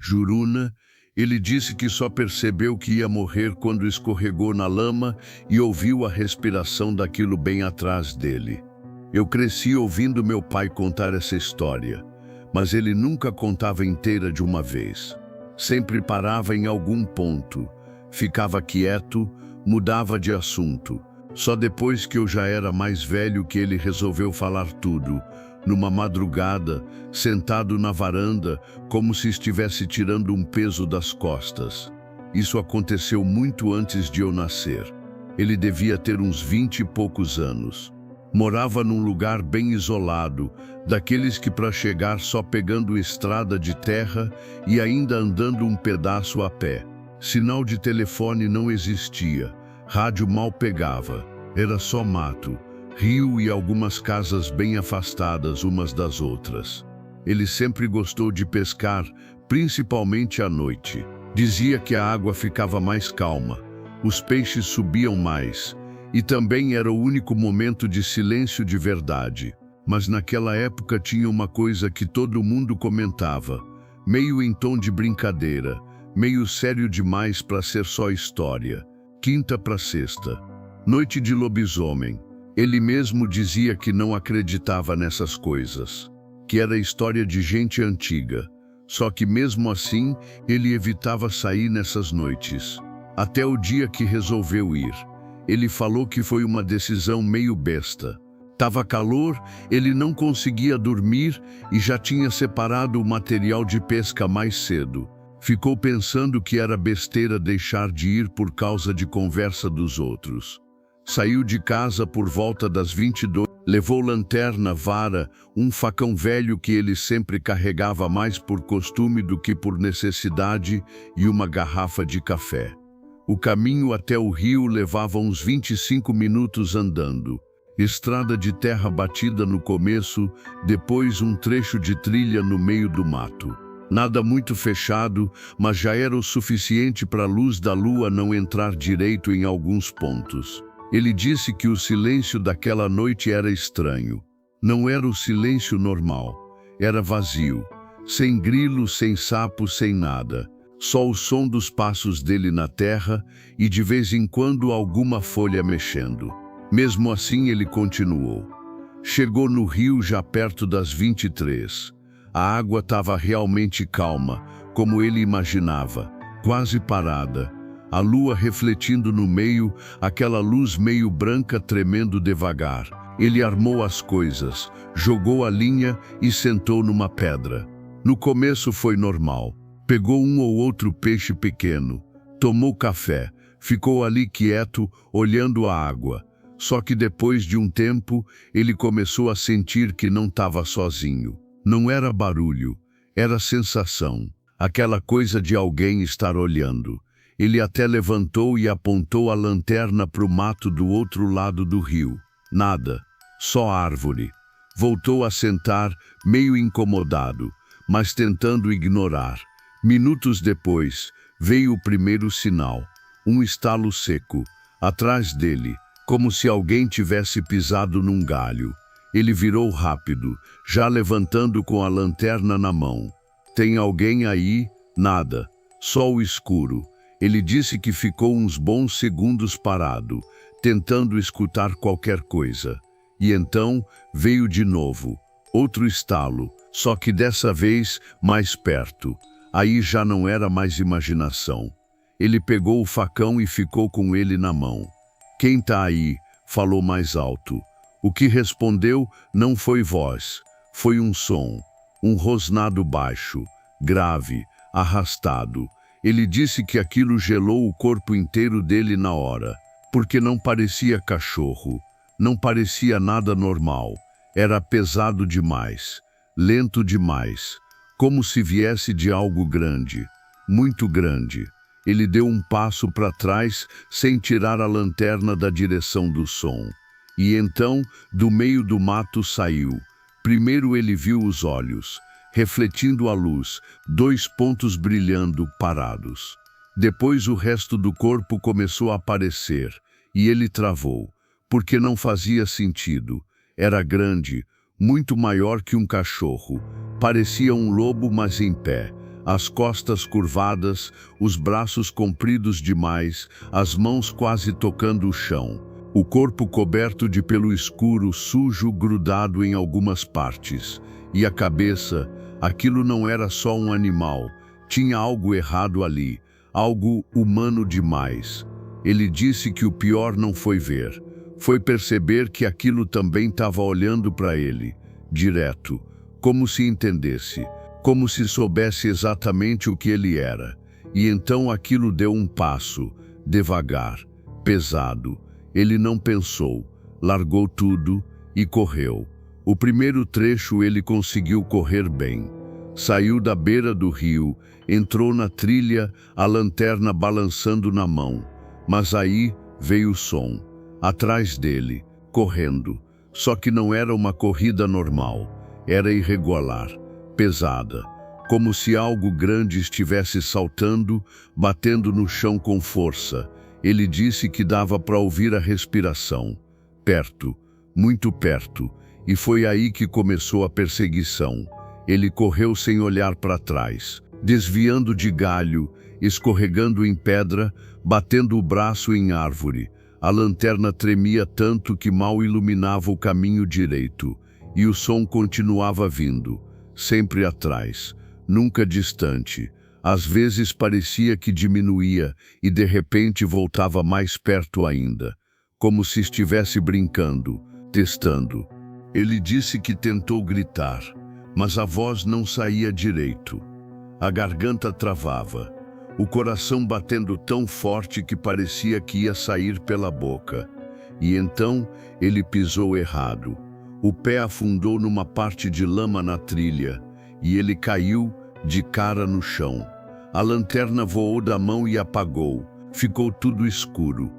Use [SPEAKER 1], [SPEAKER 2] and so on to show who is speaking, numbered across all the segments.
[SPEAKER 1] Juruna, ele disse que só percebeu que ia morrer quando escorregou na lama e ouviu a respiração daquilo bem atrás dele. Eu cresci ouvindo meu pai contar essa história, mas ele nunca contava inteira de uma vez. Sempre parava em algum ponto, ficava quieto, mudava de assunto. Só depois que eu já era mais velho que ele resolveu falar tudo, numa madrugada, sentado na varanda, como se estivesse tirando um peso das costas. Isso aconteceu muito antes de eu nascer. Ele devia ter uns 20 e poucos anos. Morava num lugar bem isolado, daqueles que para chegar só pegando estrada de terra e ainda andando um pedaço a pé. Sinal de telefone não existia, rádio mal pegava, era só mato, rio e algumas casas bem afastadas umas das outras. Ele sempre gostou de pescar, principalmente à noite. Dizia que a água ficava mais calma, os peixes subiam mais, e também era o único momento de silêncio de verdade. Mas naquela época tinha uma coisa que todo mundo comentava, meio em tom de brincadeira, meio sério demais para ser só história. Quinta para sexta. Noite de lobisomem. Ele mesmo dizia que não acreditava nessas coisas, que era história de gente antiga. Só que mesmo assim, ele evitava sair nessas noites. Até o dia que resolveu ir. Ele falou que foi uma decisão meio besta. Tava calor, ele não conseguia dormir e já tinha separado o material de pesca mais cedo. Ficou pensando que era besteira deixar de ir por causa de conversa dos outros. Saiu de casa por volta das 22, levou lanterna, vara, um facão velho que ele sempre carregava mais por costume do que por necessidade e uma garrafa de café. O caminho até o rio levava uns 25 minutos andando. Estrada de terra batida no começo, depois um trecho de trilha no meio do mato. Nada muito fechado, mas já era o suficiente para a luz da lua não entrar direito em alguns pontos. Ele disse que o silêncio daquela noite era estranho. Não era o silêncio normal. Era vazio. Sem grilo, sem sapo, sem nada. Só o som dos passos dele na terra e de vez em quando alguma folha mexendo. Mesmo assim ele continuou. Chegou no rio já perto das 23. A água estava realmente calma, como ele imaginava, quase parada. A lua refletindo no meio, aquela luz meio branca tremendo devagar. Ele armou as coisas, jogou a linha e sentou numa pedra. No começo foi normal. Pegou um ou outro peixe pequeno, tomou café, ficou ali quieto, olhando a água. Só que depois de um tempo, ele começou a sentir que não estava sozinho. Não era barulho, era sensação, aquela coisa de alguém estar olhando. Ele até levantou e apontou a lanterna para o mato do outro lado do rio. Nada, só árvore. Voltou a sentar, meio incomodado, mas tentando ignorar. Minutos depois, veio o primeiro sinal, um estalo seco, atrás dele, como se alguém tivesse pisado num galho. Ele virou rápido, já levantando com a lanterna na mão. Tem alguém aí? Nada, só o escuro. Ele disse que ficou uns bons segundos parado, tentando escutar qualquer coisa. E então veio de novo, outro estalo, só que dessa vez mais perto. Aí já não era mais imaginação. Ele pegou o facão e ficou com ele na mão. Quem tá aí? Falou mais alto. O que respondeu não foi voz, foi um som, um rosnado baixo, grave, arrastado. Ele disse que aquilo gelou o corpo inteiro dele na hora, porque não parecia cachorro, não parecia nada normal. Era pesado demais, lento demais. Como se viesse de algo grande, muito grande. Ele deu um passo para trás, sem tirar a lanterna da direção do som. E então, do meio do mato saiu. Primeiro ele viu os olhos, refletindo a luz, 2 pontos brilhando, parados. Depois o resto do corpo começou a aparecer, e ele travou, porque não fazia sentido. Era grande, muito maior que um cachorro. Parecia um lobo, mas em pé. as costas curvadas, os braços compridos demais, as mãos quase tocando o chão. O corpo coberto de pelo escuro, sujo, grudado em algumas partes. E a cabeça, aquilo não era só um animal, tinha algo errado ali, algo humano demais. Ele disse que o pior não foi ver, foi perceber que aquilo também estava olhando para ele, direto, como se entendesse, como se soubesse exatamente o que ele era. E então aquilo deu um passo, devagar, pesado. Ele não pensou, largou tudo e correu. O primeiro trecho ele conseguiu correr bem. Saiu da beira do rio, entrou na trilha, a lanterna balançando na mão. Mas aí veio o som, atrás dele, correndo. Só que não era uma corrida normal, era irregular, pesada, como se algo grande estivesse saltando, batendo no chão com força. Ele disse que dava para ouvir a respiração, perto, muito perto, e foi aí que começou a perseguição. Ele correu sem olhar para trás, desviando de galho, escorregando em pedra, batendo o braço em árvore. A lanterna tremia tanto que mal iluminava o caminho direito, e o som continuava vindo, sempre atrás, nunca distante. Às vezes parecia que diminuía e de repente voltava mais perto ainda, como se estivesse brincando, testando. Ele disse que tentou gritar, mas a voz não saía direito. A garganta travava, o coração batendo tão forte que parecia que ia sair pela boca. E então ele pisou errado. O pé afundou numa parte de lama na trilha e ele caiu de cara no chão. A lanterna voou da mão e apagou. Ficou tudo escuro.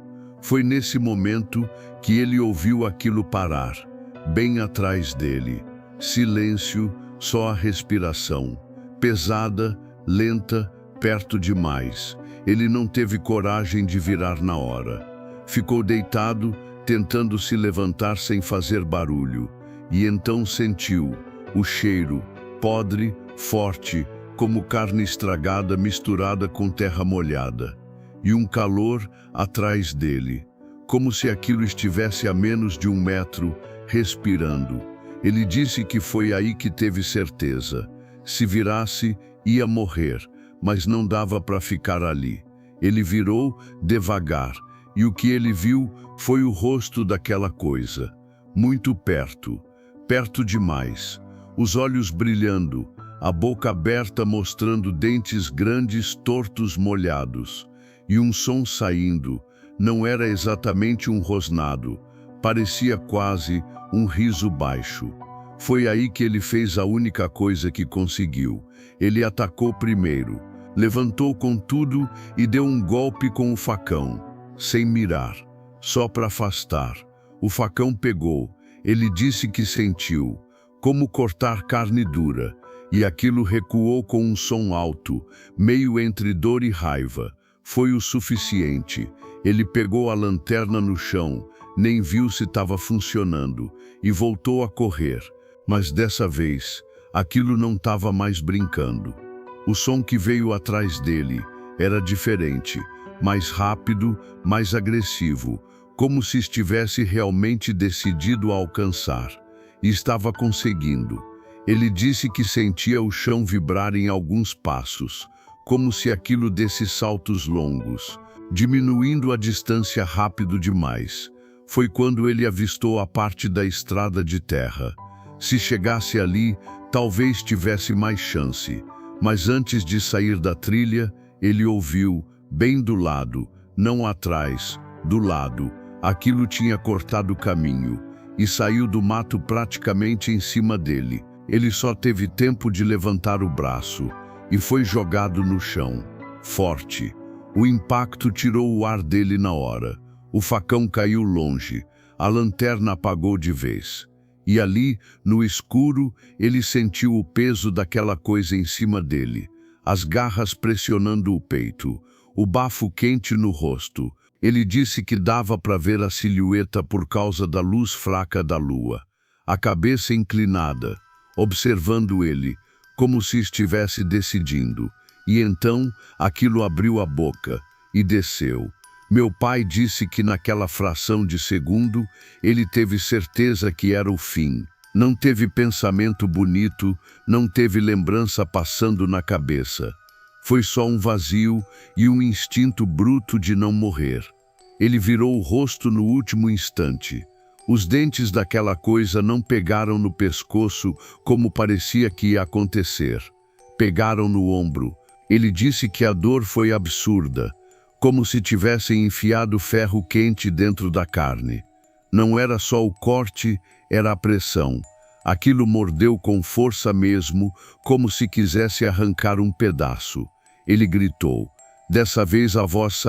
[SPEAKER 1] Foi nesse momento que ele ouviu aquilo parar, bem atrás dele. Silêncio, só a respiração. Pesada, lenta, perto demais. Ele não teve coragem de virar na hora. Ficou deitado, tentando se levantar sem fazer barulho. E então sentiu o cheiro, podre, forte, como carne estragada misturada com terra molhada, e um calor atrás dele, como se aquilo estivesse a menos de 1 metro, respirando. Ele disse que foi aí que teve certeza. Se virasse, ia morrer, mas não dava para ficar ali. Ele virou devagar, e o que ele viu foi o rosto daquela coisa, muito perto, perto demais, os olhos brilhando, a boca aberta mostrando dentes grandes, tortos, molhados, e um som saindo. Não era exatamente um rosnado, parecia quase um riso baixo. Foi aí que ele fez a única coisa que conseguiu. Ele atacou primeiro, levantou com tudo e deu um golpe com o facão, sem mirar, só para afastar. O facão pegou. Ele disse que sentiu, como cortar carne dura, e aquilo recuou com um som alto, meio entre dor e raiva. Foi o suficiente. Ele pegou a lanterna no chão, nem viu se estava funcionando, e voltou a correr. Mas dessa vez, aquilo não estava mais brincando. O som que veio atrás dele era diferente, mais rápido, mais agressivo, como se estivesse realmente decidido a alcançar. E estava conseguindo. Ele disse que sentia o chão vibrar em alguns passos, como se aquilo desse saltos longos, diminuindo a distância rápido demais. Foi quando ele avistou a parte da estrada de terra. Se chegasse ali, talvez tivesse mais chance. Mas antes de sair da trilha, ele ouviu, bem do lado, não atrás, do lado. Aquilo tinha cortado o caminho e saiu do mato praticamente em cima dele. Ele só teve tempo de levantar o braço e foi jogado no chão, forte. O impacto tirou o ar dele na hora. O facão caiu longe, a lanterna apagou de vez. E ali, no escuro, ele sentiu o peso daquela coisa em cima dele, as garras pressionando o peito, o bafo quente no rosto. Ele disse que dava para ver a silhueta por causa da luz fraca da lua, a cabeça inclinada, observando ele, como se estivesse decidindo. E então aquilo abriu a boca e desceu. Meu pai disse que naquela fração de segundo ele teve certeza que era o fim. Não teve pensamento bonito, não teve lembrança passando na cabeça. Foi só um vazio e um instinto bruto de não morrer. Ele virou o rosto no último instante. Os dentes daquela coisa não pegaram no pescoço como parecia que ia acontecer. Pegaram no ombro. Ele disse que a dor foi absurda, como se tivessem enfiado ferro quente dentro da carne. Não era só o corte, era a pressão. Aquilo mordeu com força mesmo, como se quisesse arrancar um pedaço. Ele gritou. Dessa vez a voz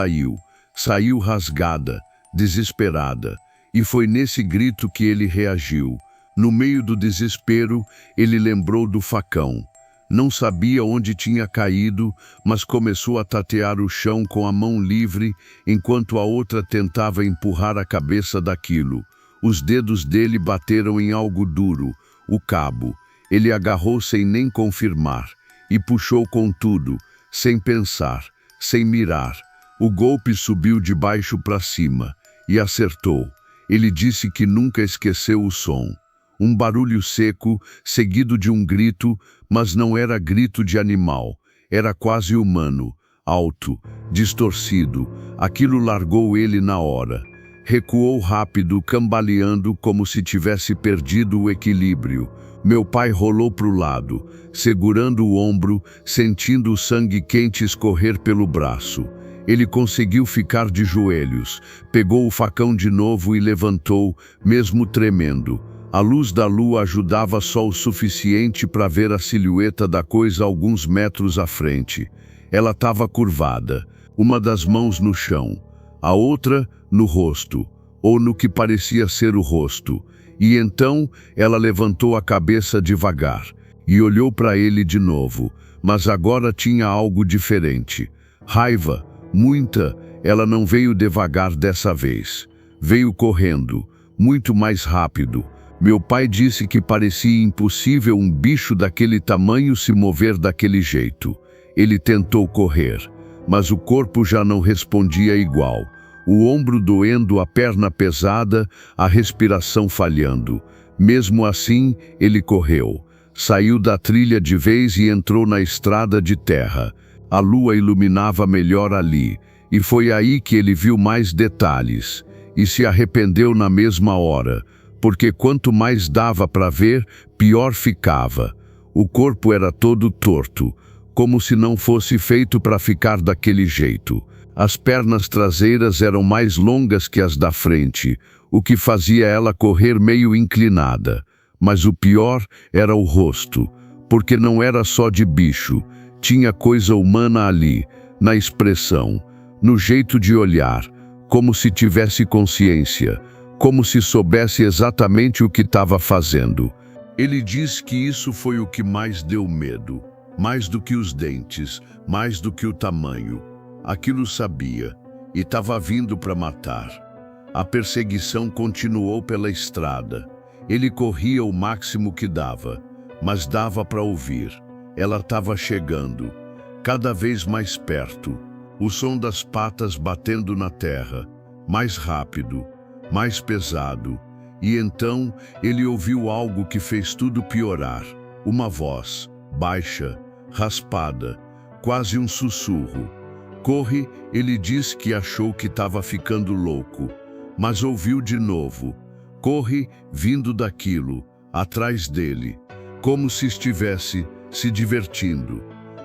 [SPEAKER 1] saiu rasgada, desesperada. E foi nesse grito que ele reagiu. No meio do desespero, ele lembrou do facão. Não sabia onde tinha caído, mas começou a tatear o chão com a mão livre, enquanto a outra tentava empurrar a cabeça daquilo. Os dedos dele bateram em algo duro, o cabo. Ele agarrou sem nem confirmar, e puxou com tudo, sem pensar, sem mirar. O golpe subiu de baixo para cima, e acertou. Ele disse que nunca esqueceu o som. Um barulho seco, seguido de um grito, mas não era grito de animal. Era quase humano, alto, distorcido. Aquilo largou ele na hora. Recuou rápido, cambaleando como se tivesse perdido o equilíbrio. Meu pai rolou para o lado, segurando o ombro, sentindo o sangue quente escorrer pelo braço. Ele conseguiu ficar de joelhos, pegou o facão de novo e levantou, mesmo tremendo. A luz da lua ajudava só o suficiente para ver a silhueta da coisa alguns metros à frente. Ela estava curvada, uma das mãos no chão, a outra no rosto, ou no que parecia ser o rosto. E então ela levantou a cabeça devagar e olhou para ele de novo, mas agora tinha algo diferente. Raiva, muita. Ela não veio devagar dessa vez. Veio correndo, muito mais rápido. Meu pai disse que parecia impossível um bicho daquele tamanho se mover daquele jeito. Ele tentou correr, mas o corpo já não respondia igual. O ombro doendo, a perna pesada, a respiração falhando. Mesmo assim, ele correu. Saiu da trilha de vez e entrou na estrada de terra. A lua iluminava melhor ali, e foi aí que ele viu mais detalhes. E se arrependeu na mesma hora, porque quanto mais dava para ver, pior ficava. O corpo era todo torto, como se não fosse feito para ficar daquele jeito. As pernas traseiras eram mais longas que as da frente, o que fazia ela correr meio inclinada. Mas o pior era o rosto, porque não era só de bicho. Tinha coisa humana ali, na expressão, no jeito de olhar, como se tivesse consciência, como se soubesse exatamente o que estava fazendo. Ele diz que isso foi o que mais deu medo, mais do que os dentes, mais do que o tamanho. Aquilo sabia, e estava vindo para matar. A perseguição continuou pela estrada. Ele corria o máximo que dava, mas dava para ouvir. Ela estava chegando, cada vez mais perto, o som das patas batendo na terra, mais rápido, mais pesado. E então ele ouviu algo que fez tudo piorar. Uma voz, baixa, raspada, quase um sussurro. Corre, ele disse que achou que estava ficando louco, mas ouviu de novo. Corre, vindo daquilo, atrás dele, como se estivesse se divertindo.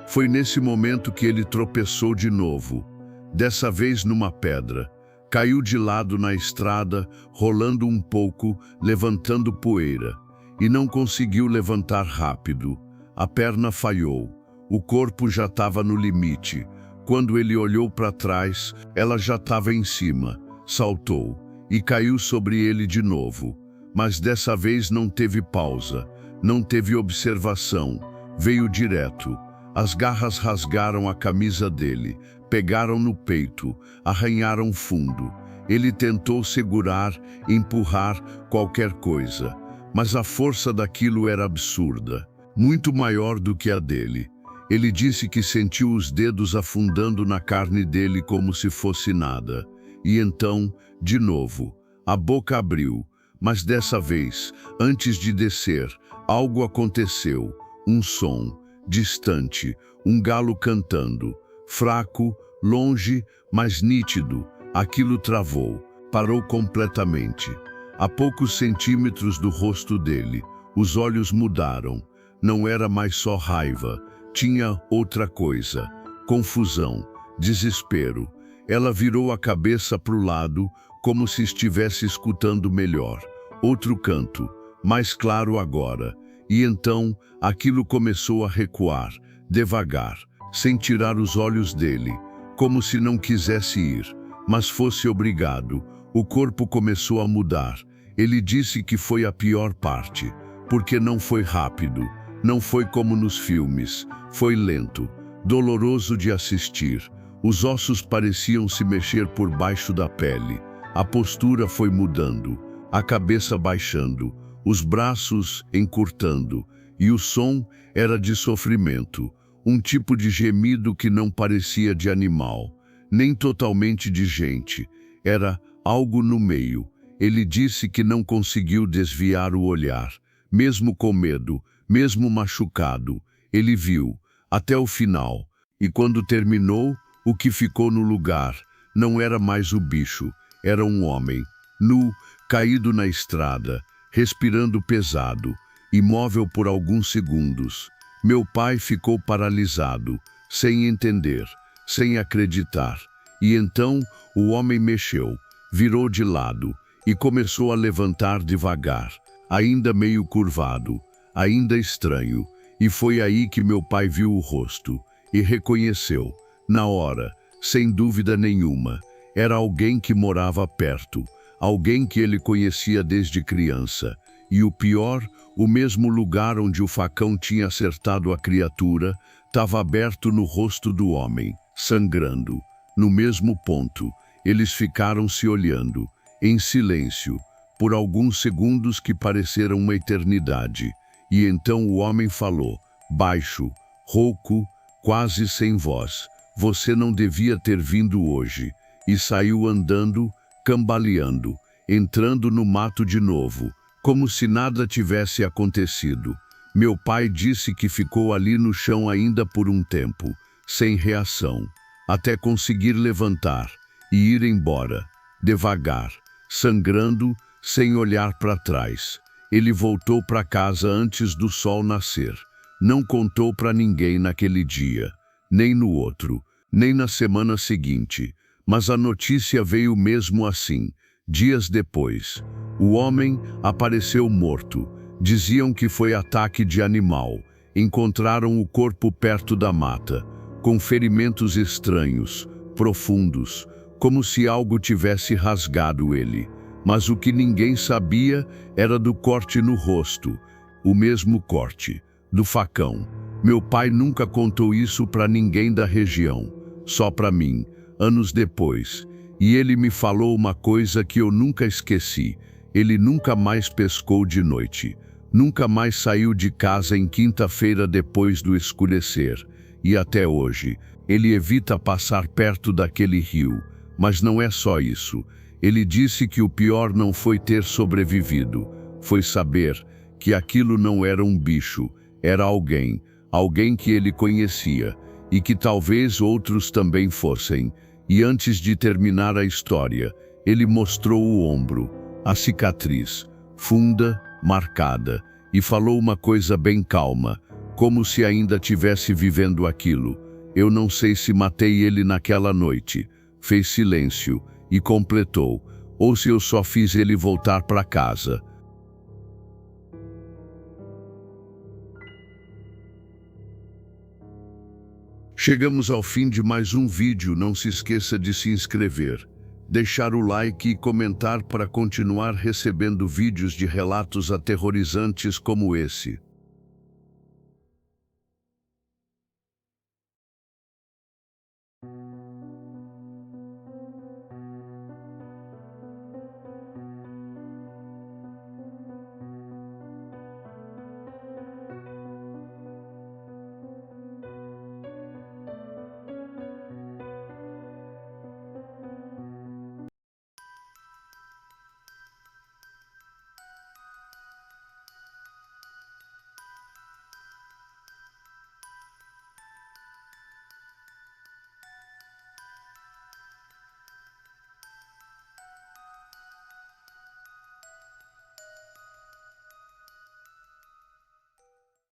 [SPEAKER 1] Foi nesse momento que ele tropeçou de novo, dessa vez numa pedra. Caiu de lado na estrada, rolando um pouco, levantando poeira. E não conseguiu levantar rápido. A perna falhou. O corpo já estava no limite. Quando ele olhou para trás, ela já estava em cima. Saltou e caiu sobre ele de novo. Mas dessa vez não teve pausa, não teve observação. Veio direto. As garras rasgaram a camisa dele, pegaram no peito, arranharam fundo. Ele tentou segurar, empurrar qualquer coisa, mas a força daquilo era absurda. muito maior do que a dele. Ele disse que sentiu os dedos afundando na carne dele como se fosse nada. E então, de novo, a boca abriu, mas dessa vez, antes de descer, algo aconteceu. Um som, distante, um galo cantando, fraco, longe, mas nítido. Aquilo travou, parou completamente. A poucos centímetros do rosto dele, os olhos mudaram. Não era mais só raiva, tinha outra coisa, confusão, desespero. Ela virou a cabeça para o lado, como se estivesse escutando melhor. Outro canto, mais claro agora. E então, aquilo começou a recuar, devagar, sem tirar os olhos dele, como se não quisesse ir, mas fosse obrigado. O corpo começou a mudar. Ele disse que foi a pior parte, porque não foi rápido, não foi como nos filmes, foi lento, doloroso de assistir. Os ossos pareciam se mexer por baixo da pele. A postura foi mudando, a cabeça baixando, os braços encurtando, e o som era de sofrimento, um tipo de gemido que não parecia de animal, nem totalmente de gente. Era algo no meio. Ele disse que não conseguiu desviar o olhar, mesmo com medo, mesmo machucado. Ele viu, até o final, e quando terminou, o que ficou no lugar não era mais o bicho, era um homem, nu, caído na estrada, respirando pesado, imóvel por alguns segundos. Meu pai ficou paralisado, sem entender, sem acreditar. E então o homem mexeu, virou de lado e começou a levantar devagar, ainda meio curvado, ainda estranho. E foi aí que meu pai viu o rosto e reconheceu, na hora, sem dúvida nenhuma. Era alguém que morava perto, alguém que ele conhecia desde criança. E o pior, o mesmo lugar onde o facão tinha acertado a criatura, estava aberto no rosto do homem, sangrando. No mesmo ponto, eles ficaram se olhando, em silêncio, por alguns segundos que pareceram uma eternidade. E então o homem falou, baixo, rouco, quase sem voz: "Você não devia ter vindo hoje." E saiu andando, cambaleando, entrando no mato de novo, como se nada tivesse acontecido. Meu pai disse que ficou ali no chão ainda por um tempo, sem reação, até conseguir levantar e ir embora, devagar, sangrando, sem olhar para trás. Ele voltou para casa antes do sol nascer. Não contou para ninguém naquele dia, nem no outro, nem na semana seguinte. Mas a notícia veio mesmo assim, dias depois. O homem apareceu morto. Diziam que foi ataque de animal. Encontraram o corpo perto da mata, com ferimentos estranhos, profundos, como se algo tivesse rasgado ele. Mas o que ninguém sabia era do corte no rosto, o mesmo corte, do facão. Meu pai nunca contou isso para ninguém da região, só para mim, anos depois. E ele me falou uma coisa que eu nunca esqueci. Ele nunca mais pescou de noite. Nunca mais saiu de casa em quinta-feira depois do escurecer. E até hoje, ele evita passar perto daquele rio. Mas não é só isso. Ele disse que o pior não foi ter sobrevivido. Foi saber que aquilo não era um bicho. Era alguém. Alguém que ele conhecia. E que talvez outros também fossem. E antes de terminar a história, ele mostrou o ombro, a cicatriz, funda, marcada, e falou uma coisa bem calma, como se ainda tivesse vivendo aquilo. Eu não sei se matei ele naquela noite. Fez silêncio e completou, ou se eu só fiz ele voltar para casa. Chegamos ao fim de mais um vídeo. Não se esqueça de se inscrever, deixar o like e comentar para continuar recebendo vídeos de relatos aterrorizantes como esse.